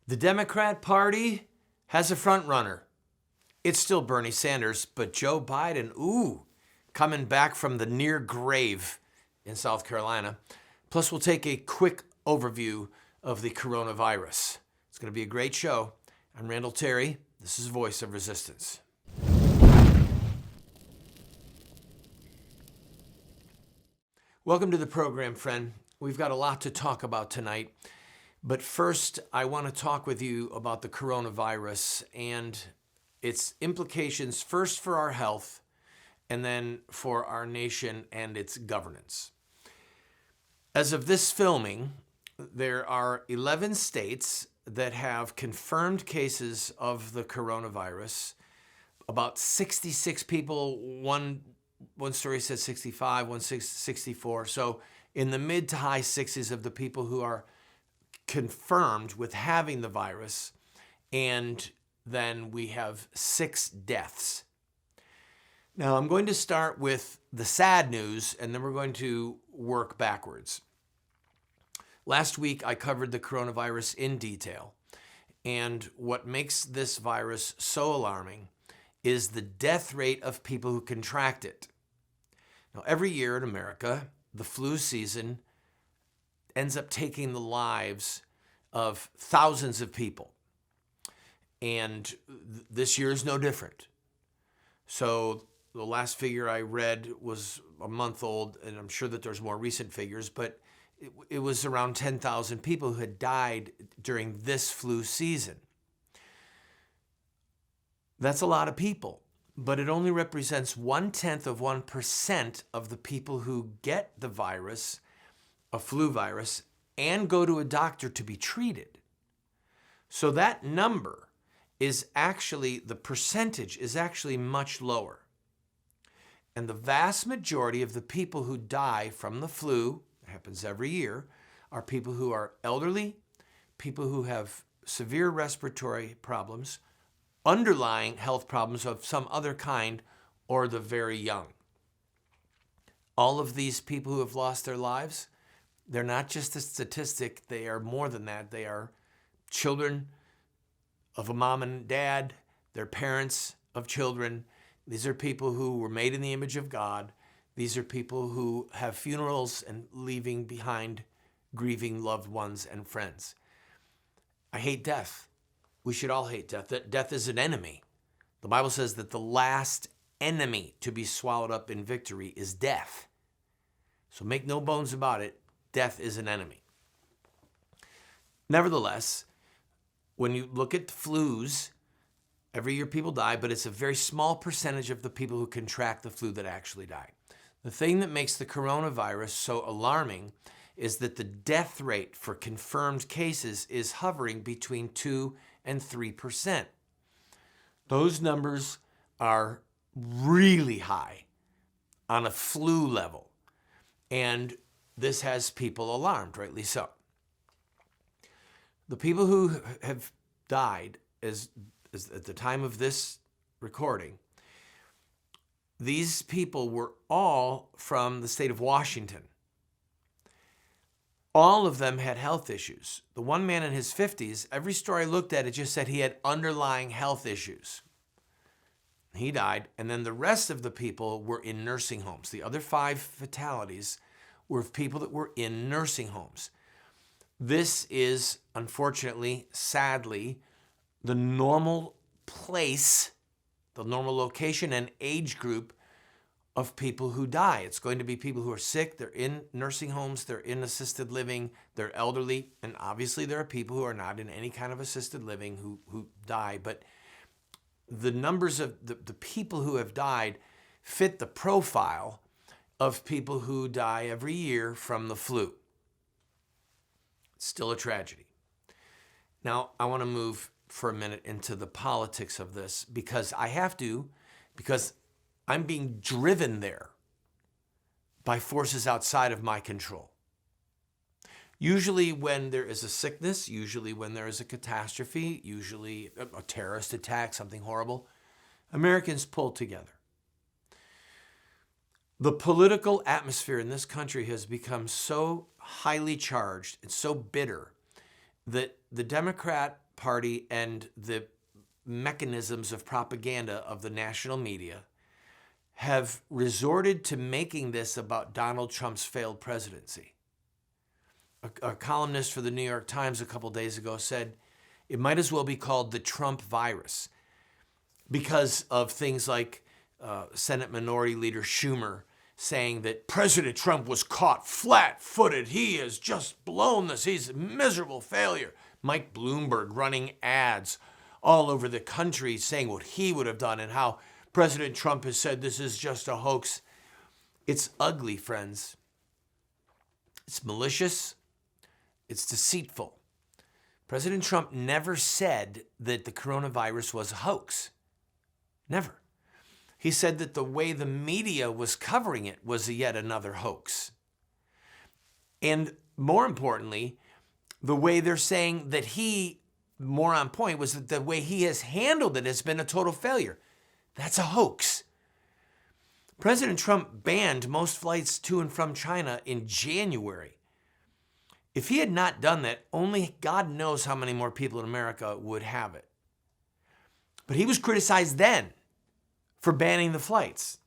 The Democrat Party has a front runner. It's still Bernie Sanders, but Joe Biden, coming back from the near grave in South Carolina. Plus, we'll take a quick overview of the coronavirus. It's going to be a great show. I'm Randall Terry. This is Voice of Resistance. Welcome to the program, friend. We've got a lot to talk about tonight. But first, I want to talk with you about the coronavirus and its implications, first for our health and then for our nation and its governance. As of this filming, there are 11 states that have confirmed cases of the coronavirus. About 66 people, one story says 65, one 64. So in the mid to high 60s of the people who are confirmed with having the virus, and then we have 6 deaths. Now, I'm going to start with the sad news, and then we're going to work backwards. Last week, I covered the coronavirus in detail, and what makes this virus so alarming is the death rate of people who contract it. Now, every year in America, the flu season ends up taking the lives of thousands of people. And this year is no different. So the last figure I read was a month old, and I'm sure that there's more recent figures, but it was around 10,000 people who had died during this flu season. That's a lot of people, but it only represents 0.1% of the people who get the virus, a flu virus, and go to a doctor to be treated. So that number is actually, the percentage is actually much lower. And the vast majority of the people who die from the flu, it happens every year, are people who are elderly, people who have severe respiratory problems, underlying health problems of some other kind, or the very young. All of these people who have lost their lives, they're not just a statistic, they are more than that. They are children of a mom and dad, they're parents of children. These are people who were made in the image of God. These are people who have funerals and leaving behind grieving loved ones and friends. I hate death. We should all hate death. Death is an enemy. The Bible says that the last enemy to be swallowed up in victory is death. So make no bones about it. Death is an enemy. Nevertheless, when you look at flus, every year people die, but it's a very small percentage of the people who contract the flu that actually die. The thing that makes the coronavirus so alarming is that the death rate for confirmed cases is hovering between 2 and 3%. Those numbers are really high on a flu level. And this has people alarmed, rightly so. The people who have died is at the time of this recording, these people were all from the state of Washington. All of them had health issues. The one man in his 50s, every story I looked at, it just said he had underlying health issues. He died, and then the rest of the people were in nursing homes. The other 5 fatalities were of people that were in nursing homes. This is, unfortunately, sadly, the normal place, the normal location and age group of people who die. It's going to be people who are sick, they're in nursing homes, they're in assisted living, they're elderly, and obviously there are people who are not in any kind of assisted living who die, but the numbers of the people who have died fit the profile of people who die every year from the flu. It's still a tragedy. Now, I want to move for a minute into the politics of this because I have to, because I'm being driven there by forces outside of my control. Usually when there is a sickness, usually when there is a catastrophe, usually a terrorist attack, something horrible, Americans pull together. The political atmosphere in this country has become so highly charged and so bitter that the Democrat Party and the mechanisms of propaganda of the national media have resorted to making this about Donald Trump's failed presidency. A columnist for the New York Times a couple days ago said it might as well be called the Trump virus because of things like Senate Minority Leader Schumer saying that President Trump was caught flat-footed. He has just blown this. He's a miserable failure. Mike Bloomberg running ads all over the country saying what he would have done and how President Trump has said this is just a hoax. It's ugly, friends. It's malicious. It's deceitful. President Trump never said that the coronavirus was a hoax. Never. He said that the way the media was covering it was yet another hoax. And more importantly, the way they're saying that he, more on point, was that the way he has handled it has been a total failure. That's a hoax. President Trump banned most flights to and from China in January. If he had not done that, only God knows how many more people in America would have it. But he was criticized then for banning the flights.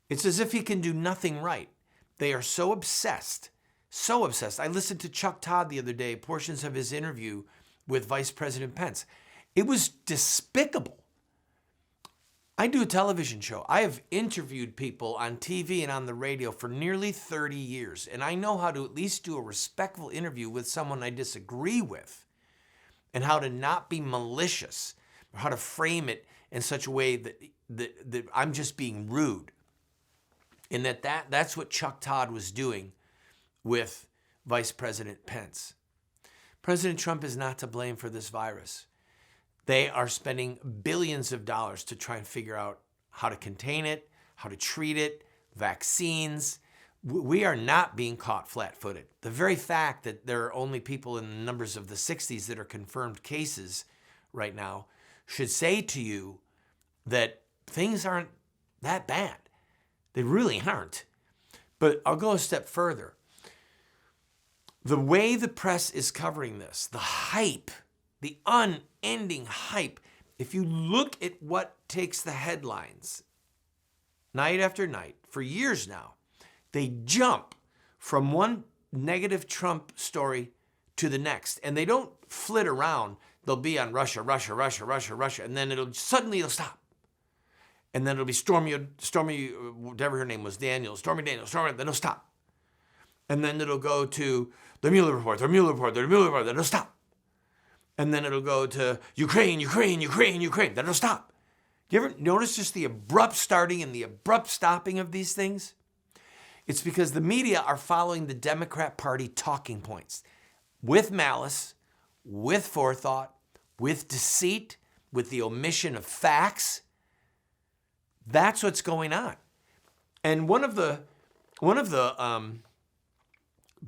It's as if he can do nothing right. They are so obsessed, so obsessed. I listened to Chuck Todd the other day, portions of his interview with Vice President Pence. It was despicable. I do a television show. I have interviewed people on TV and on the radio for nearly 30 years, and I know how to at least do a respectful interview with someone I disagree with, and how to not be malicious, or how to frame it in such a way that I'm just being rude. And that's what Chuck Todd was doing with Vice President Pence. President Trump is not to blame for this virus. They are spending billions of dollars to try and figure out how to contain it, how to treat it, vaccines. We are not being caught flat-footed. The very fact that there are only people in the numbers of the 60s that are confirmed cases right now should say to you that things aren't that bad. They really aren't. But I'll go a step further. The way the press is covering this, the hype, the unending hype, if you look at what takes the headlines night after night for years now, they jump from one negative Trump story to the next, and they don't flit around. They'll be on Russia, Russia, Russia, Russia, Russia, and then it'll stop. And then it'll be Stormy, whatever her name was, Stormy Daniels, then it'll stop. And then it'll go to the Mueller report, then it'll stop. And then it'll go to Ukraine, then it'll stop. Do you ever notice just the abrupt starting and the abrupt stopping of these things? It's because the media are following the Democrat Party talking points with malice, with forethought, with deceit, with the omission of facts. That's what's going on. And one of the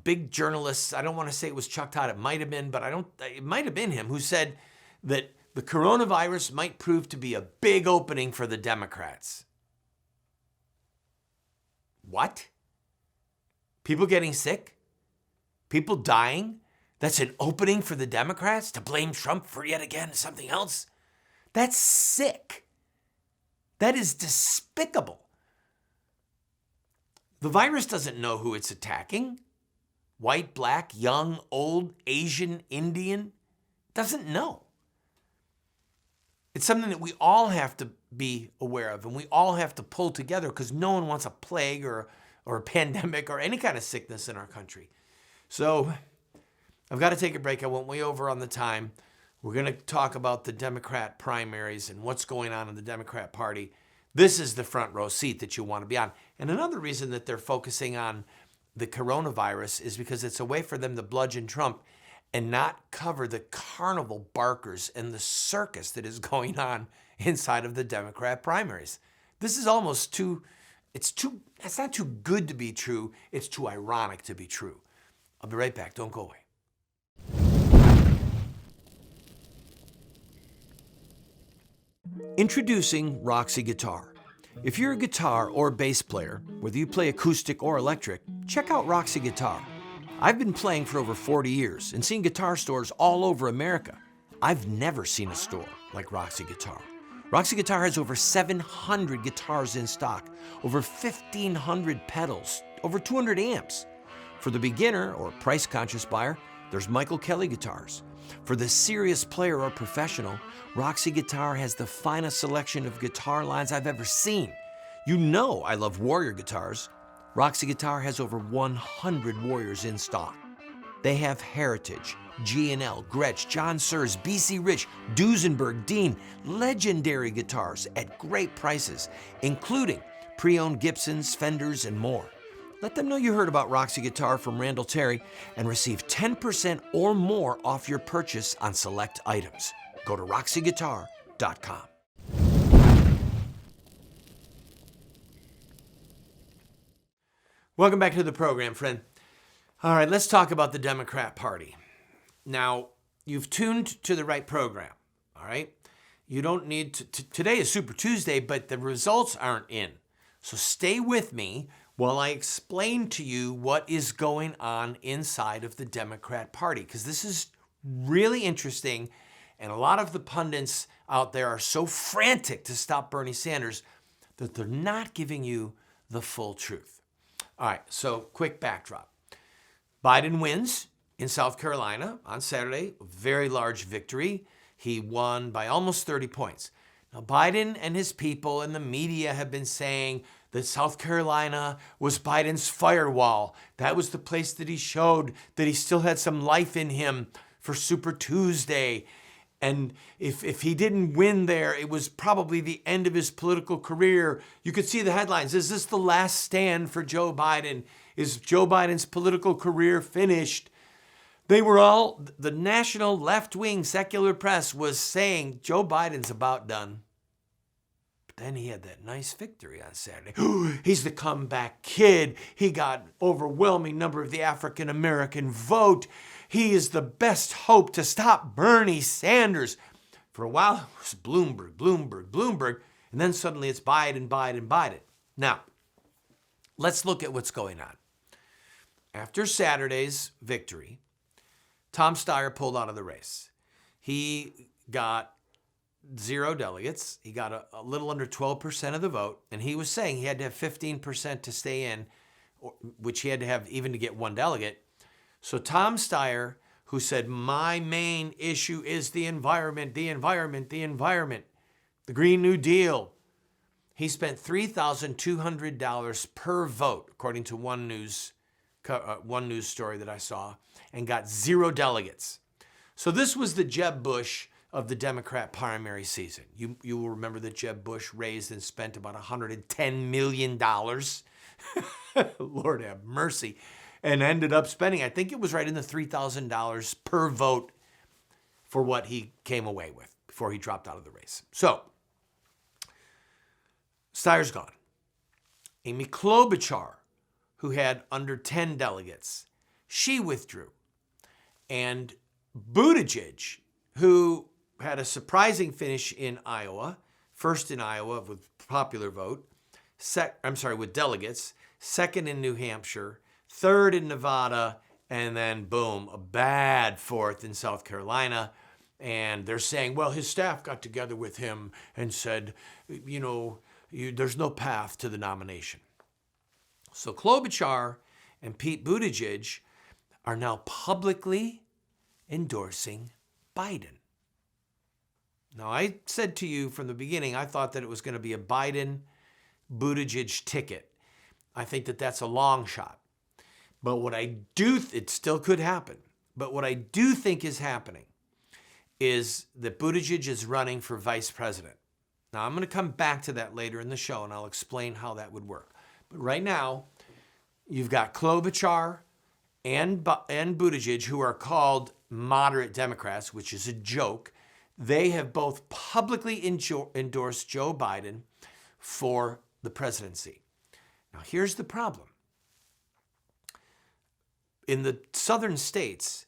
big journalists, I don't want to say it was Chuck Todd, it might have been, but it might have been him, who said that the coronavirus might prove to be a big opening for the Democrats. What? People getting sick? People dying? That's an opening for the Democrats to blame Trump for yet again something else? That's sick. That is despicable. The virus doesn't know who it's attacking. White, black, young, old, Asian, Indian, doesn't know. It's something that we all have to be aware of, and we all have to pull together because no one wants a plague or a pandemic or any kind of sickness in our country. So I've got to take a break. I went way over on the time. We're going to talk about the Democrat primaries and what's going on in the Democrat Party. This is the front row seat that you want to be on. And another reason that they're focusing on the coronavirus is because it's a way for them to bludgeon Trump and not cover the carnival barkers and the circus that is going on inside of the Democrat primaries. This is almost it's not too good to be true. It's too ironic to be true. I'll be right back. Don't go away. Introducing Roxy Guitar. If you're a guitar or bass player, whether you play acoustic or electric, check out Roxy Guitar. I've been playing for over 40 years and seen guitar stores all over America. I've never seen a store like Roxy Guitar. Roxy Guitar has over 700 guitars in stock, over 1,500 pedals, over 200 amps. For the beginner or price-conscious buyer, there's Michael Kelly guitars. For the serious player or professional, Roxy Guitar has the finest selection of guitar lines I've ever seen. You know I love Warrior guitars. Roxy Guitar has over 100 Warriors in stock. They have Heritage, G&L, Gretsch, John Sears, BC Rich, Duesenberg, Dean, legendary guitars at great prices, including pre-owned Gibsons, Fenders, and more. Let them know you heard about Roxy Guitar from Randall Terry and receive 10% or more off your purchase on select items. Go to roxyguitar.com. Welcome back to the program, friend. All right, let's talk about the Democrat Party. Now, you've tuned to the right program, all right? You don't need to today is Super Tuesday, but the results aren't in. So stay with me while I explain to you what is going on inside of the Democrat Party, because this is really interesting, and a lot of the pundits out there are so frantic to stop Bernie Sanders that they're not giving you the full truth. All right, so quick backdrop. Biden wins in South Carolina on Saturday, a very large victory. He won by almost 30 points. Now, Biden and his people and the media have been saying that South Carolina was Biden's firewall. That was the place that he showed that he still had some life in him for Super Tuesday. And if he didn't win there, it was probably the end of his political career. You could see the headlines. Is this the last stand for Joe Biden? Is Joe Biden's political career finished? They were all, the national left-wing secular press was saying Joe Biden's about done. But then he had that nice victory on Saturday. He's the comeback kid. He got overwhelming number of the African-American vote. He is the best hope to stop Bernie Sanders. For a while, it was Bloomberg. And then suddenly it's Biden. Now, let's look at what's going on. After Saturday's victory, Tom Steyer pulled out of the race. He got 0 delegates. He got a little under 12% of the vote. And he was saying he had to have 15% to stay in, which he had to have even to get 1 delegate. So Tom Steyer, who said, my main issue is the environment, the Green New Deal. He spent $3,200 per vote, according to one news story that I saw, and got 0 delegates. So this was the Jeb Bush of the Democrat primary season. You will remember that Jeb Bush raised and spent about $110 million. Lord have mercy. And ended up spending, I think it was right in the $3,000 per vote for what he came away with before he dropped out of the race. So, Steyer's gone. Amy Klobuchar, who had under 10 delegates, she withdrew. And Buttigieg, who had a surprising finish in Iowa, first in Iowa with popular vote, with delegates, second in New Hampshire, third in Nevada, and then boom, a bad fourth in South Carolina. And they're saying, well, his staff got together with him and said, there's no path to the nomination. So Klobuchar and Pete Buttigieg are now publicly endorsing Biden. Now, I said to you from the beginning, I thought that it was going to be a Biden-Buttigieg ticket. I think that that's a long shot. But what I do, it still could happen, but what I do think is happening is that Buttigieg is running for vice president. Now, I'm going to come back to that later in the show, and I'll explain how that would work. But right now, you've got Klobuchar and Buttigieg, who are called moderate Democrats, which is a joke. They have both publicly endorsed Joe Biden for the presidency. Now, here's the problem. In the southern states,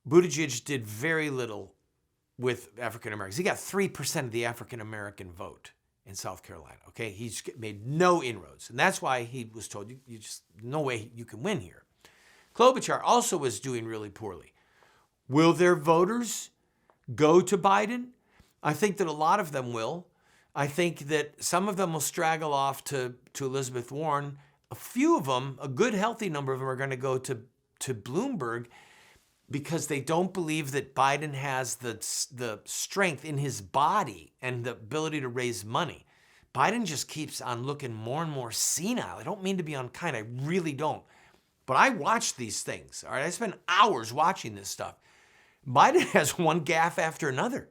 Buttigieg did very little with African Americans. He got 3% of the African American vote in South Carolina. Okay, he's made no inroads, and that's why he was told you just no way you can win here. Klobuchar also was doing really poorly. Will their voters go to Biden. I think that a lot of them will. I think that some of them will straggle off to Elizabeth Warren. A few of them, a good healthy number of them, are going to go to Bloomberg because they don't believe that Biden has the strength in his body and the ability to raise money. Biden just keeps on looking more and more senile. I don't mean to be unkind, I really don't. But I watch these things, all right? I spend hours watching this stuff. Biden has one gaffe after another.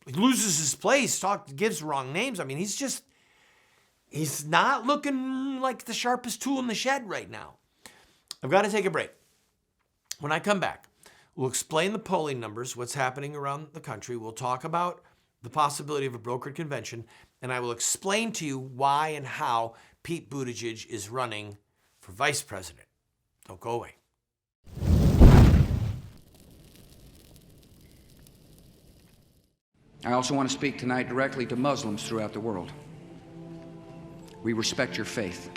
He loses his place, gives wrong names. I mean, he's not looking like the sharpest tool in the shed right now. I've got to take a break. When I come back, we'll explain the polling numbers, what's happening around the country. We'll talk about the possibility of a brokered convention, and I will explain to you why and how Pete Buttigieg is running for vice president. Don't go away. I also want to speak tonight directly to Muslims throughout the world. We respect your faith.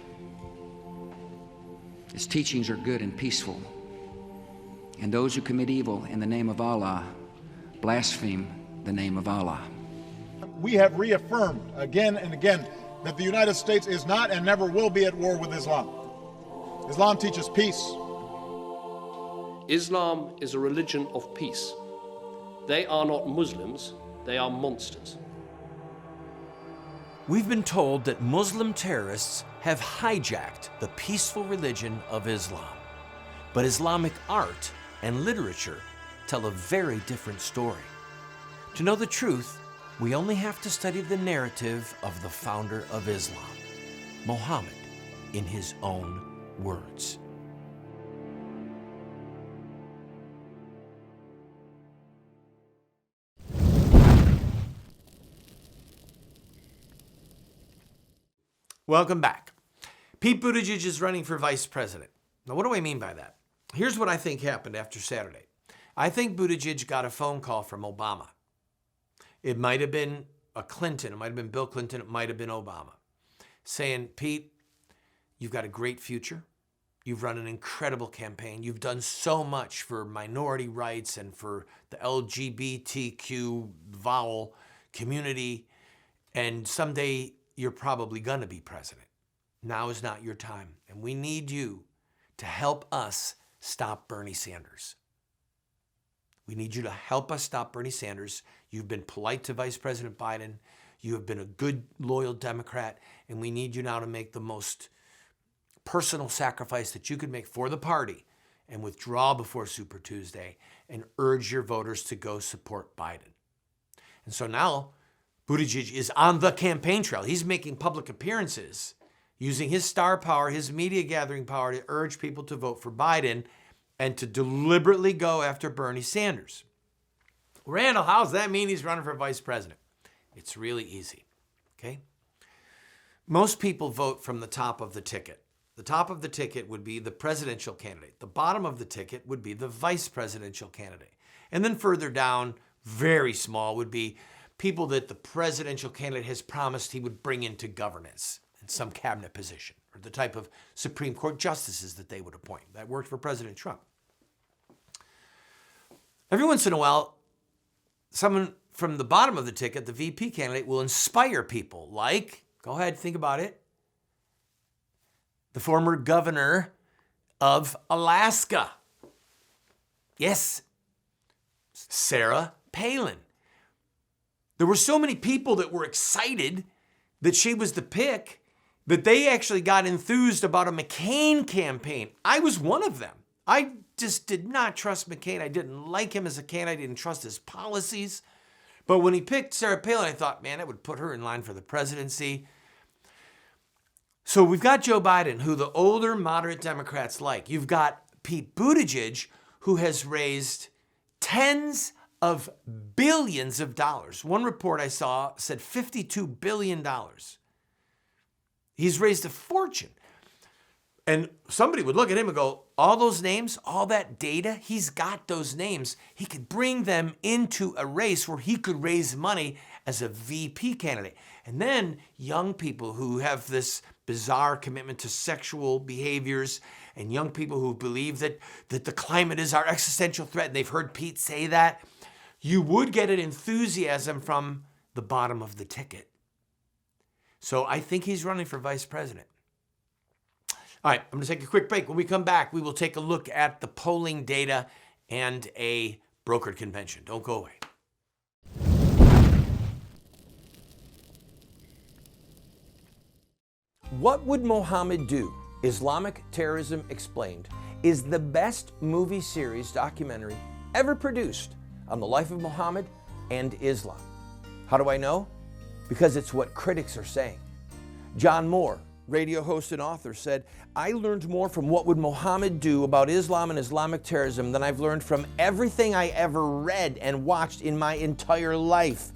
Its teachings are good and peaceful. And those who commit evil in the name of Allah blaspheme the name of Allah. We have reaffirmed again and again that the United States is not and never will be at war with Islam. Islam teaches peace. Islam is a religion of peace. They are not Muslims, they are monsters. We've been told that Muslim terrorists have hijacked the peaceful religion of Islam. But Islamic art and literature tell a very different story. To know the truth, we only have to study the narrative of the founder of Islam, Muhammad, in his own words. Welcome back. Pete Buttigieg is running for vice president. Now, what do I mean by that? Here's what I think happened after Saturday. I think Buttigieg got a phone call from Obama. It might have been a Clinton. It might have been Bill Clinton. It might have been Obama saying, Pete, you've got a great future. You've run an incredible campaign. You've done so much for minority rights and for the LGBTQ vowel community. And someday you're probably going to be president. Now is not your time. And we need you to help us stop Bernie Sanders. We need you to help us stop Bernie Sanders. You've been polite to Vice President Biden. You have been a good, loyal Democrat. And we need you now to make the most personal sacrifice that you could make for the party and withdraw before Super Tuesday and urge your voters to go support Biden. And so now Buttigieg is on the campaign trail. He's making public appearances, using his star power, his media gathering power to urge people to vote for Biden and to deliberately go after Bernie Sanders. Randall, how does that mean he's running for vice president? It's really easy, okay? Most people vote from the top of the ticket. The top of the ticket would be the presidential candidate. The bottom of the ticket would be the vice presidential candidate. And then further down, very small, would be people that the presidential candidate has promised he would bring into governance in some cabinet position, or the type of Supreme Court justices that they would appoint. That worked for President Trump. Every once in a while, someone from the bottom of the ticket, the VP candidate, will inspire people like, go ahead, think about it, the former governor of Alaska. Yes, Sarah Palin. There were so many people that were excited that she was the pick that they actually got enthused about a McCain campaign. I was one of them. I just did not trust McCain. I didn't like him as a candidate. I didn't trust his policies. But when he picked Sarah Palin, I thought, man, that would put her in line for the presidency. So we've got Joe Biden, who the older moderate Democrats like. You've got Pete Buttigieg, who has raised tens of billions of dollars. One report I saw said $52 billion. He's raised a fortune. And somebody would look at him and go, all those names, all that data, he's got those names. He could bring them into a race where he could raise money as a VP candidate. And then young people who have this bizarre commitment to sexual behaviors and young people who believe that the climate is our existential threat, and they've heard Pete say that, you would get an enthusiasm from the bottom of the ticket. So I think he's running for vice president. All right, I'm going to take a quick break. When we come back, we will take a look at the polling data and a brokered convention. Don't go away. What Would Mohammed Do? Islamic Terrorism Explained is the best movie series documentary ever produced on the life of Muhammad and Islam. How do I know? Because it's what critics are saying. John Moore, radio host and author, said, "I learned more from What Would Mohammed Do about Islam and Islamic terrorism than I've learned from everything I ever read and watched in my entire life."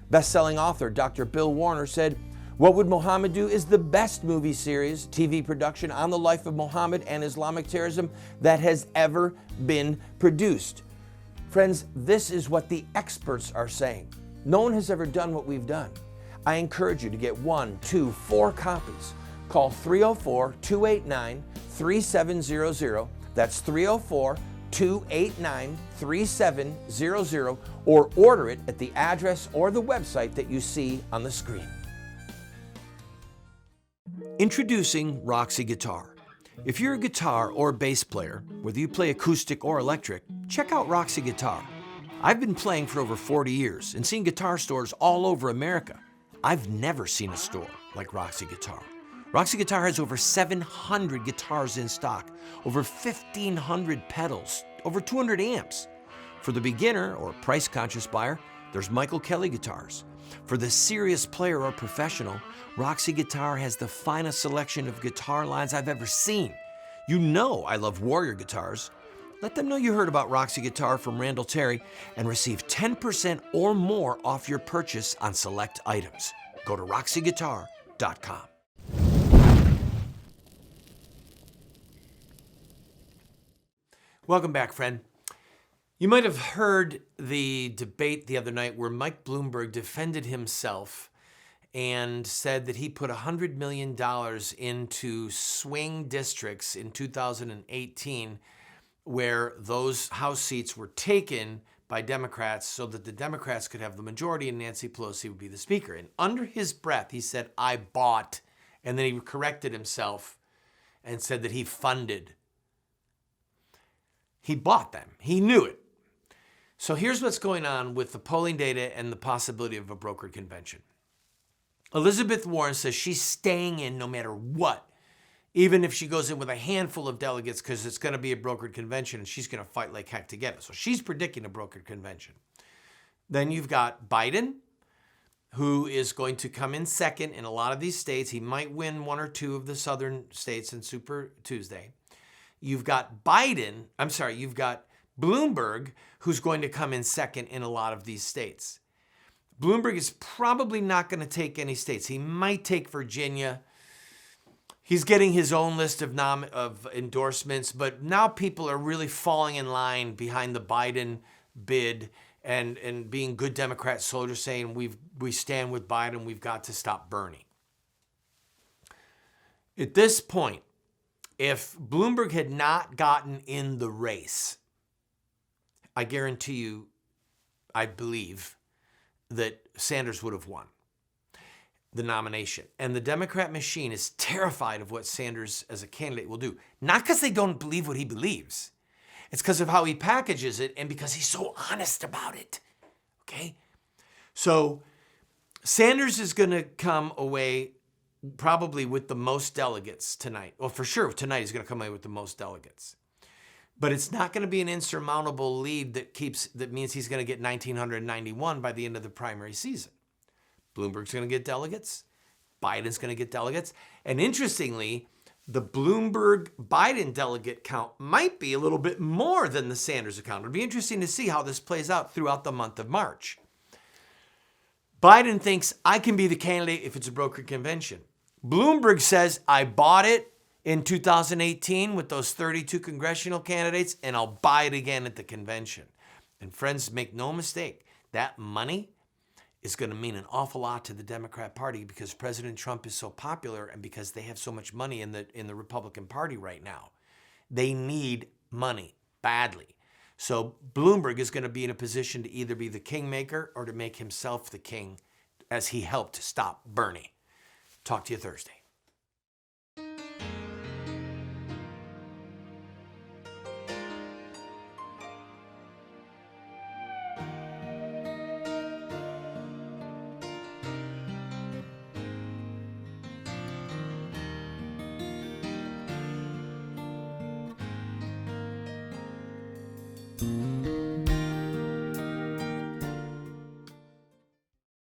Best-selling author Dr. Bill Warner said, "What Would Mohammed Do is the best movie series, TV production on the life of Muhammad and Islamic terrorism that has ever been produced." Friends, this is what the experts are saying. No one has ever done what we've done. I encourage you to get 1, 2, 4 copies. Call 304-289-3700. That's 304-289-3700, or order it at the address or the website that you see on the screen. Introducing Roxy Guitar. If you're a guitar or bass player, whether you play acoustic or electric, check out Roxy Guitar. I've been playing for over 40 years and seen guitar stores all over America. I've never seen a store like Roxy Guitar. Roxy Guitar has over 700 guitars in stock, over 1,500 pedals, over 200 amps. For the beginner or price-conscious buyer, there's Michael Kelly guitars. For the serious player or professional, Roxy Guitar has the finest selection of guitar lines I've ever seen. You know I love Warrior guitars. Let them know you heard about Roxy Guitar from Randall Terry and receive 10% or more off your purchase on select items. Go to roxyguitar.com. Welcome back, friend. You might have heard the debate the other night where Mike Bloomberg defended himself and said that he put $100 million into swing districts in 2018 where those House seats were taken by Democrats so that the Democrats could have the majority and Nancy Pelosi would be the speaker. And under his breath, he said, "I bought," and then he corrected himself and said that he funded. He bought them. He knew it. So here's what's going on with the polling data and the possibility of a brokered convention. Elizabeth Warren says she's staying in no matter what, even if she goes in with a handful of delegates because it's going to be a brokered convention and she's going to fight like heck to get it. So she's predicting a brokered convention. Then you've got Biden, who is going to come in second in a lot of these states. He might win 1 or 2 of the southern states in Super Tuesday. You've got you've got Bloomberg, who's going to come in second in a lot of these states. Bloomberg is probably not going to take any states. He might take Virginia. He's getting his own list of endorsements, but now people are really falling in line behind the Biden bid and being good Democrat soldiers saying we stand with Biden, we've got to stop Bernie. At this point, if Bloomberg had not gotten in the race, I guarantee you, I believe, that Sanders would have won the nomination. And the Democrat machine is terrified of what Sanders as a candidate will do. Not because they don't believe what he believes. It's because of how he packages it and because he's so honest about it. Okay? So Sanders is going to come away probably with the most delegates tonight. Well, for sure, tonight he's going to come away with the most delegates. But it's not going to be an insurmountable lead that means he's going to get 1,991 by the end of the primary season. Bloomberg's going to get delegates. Biden's going to get delegates. And interestingly, the Bloomberg-Biden delegate count might be a little bit more than the Sanders account. It'll be interesting to see how this plays out throughout the month of March. Biden thinks, I can be the candidate if it's a brokered convention. Bloomberg says, I bought it in 2018 with those 32 congressional candidates, and I'll buy it again at the convention. And friends, make no mistake, that money is going to mean an awful lot to the Democrat Party because President Trump is so popular and because they have so much money in the Republican Party right now. They need money badly. So Bloomberg is going to be in a position to either be the kingmaker or to make himself the king as he helped stop Bernie. Talk to you Thursday.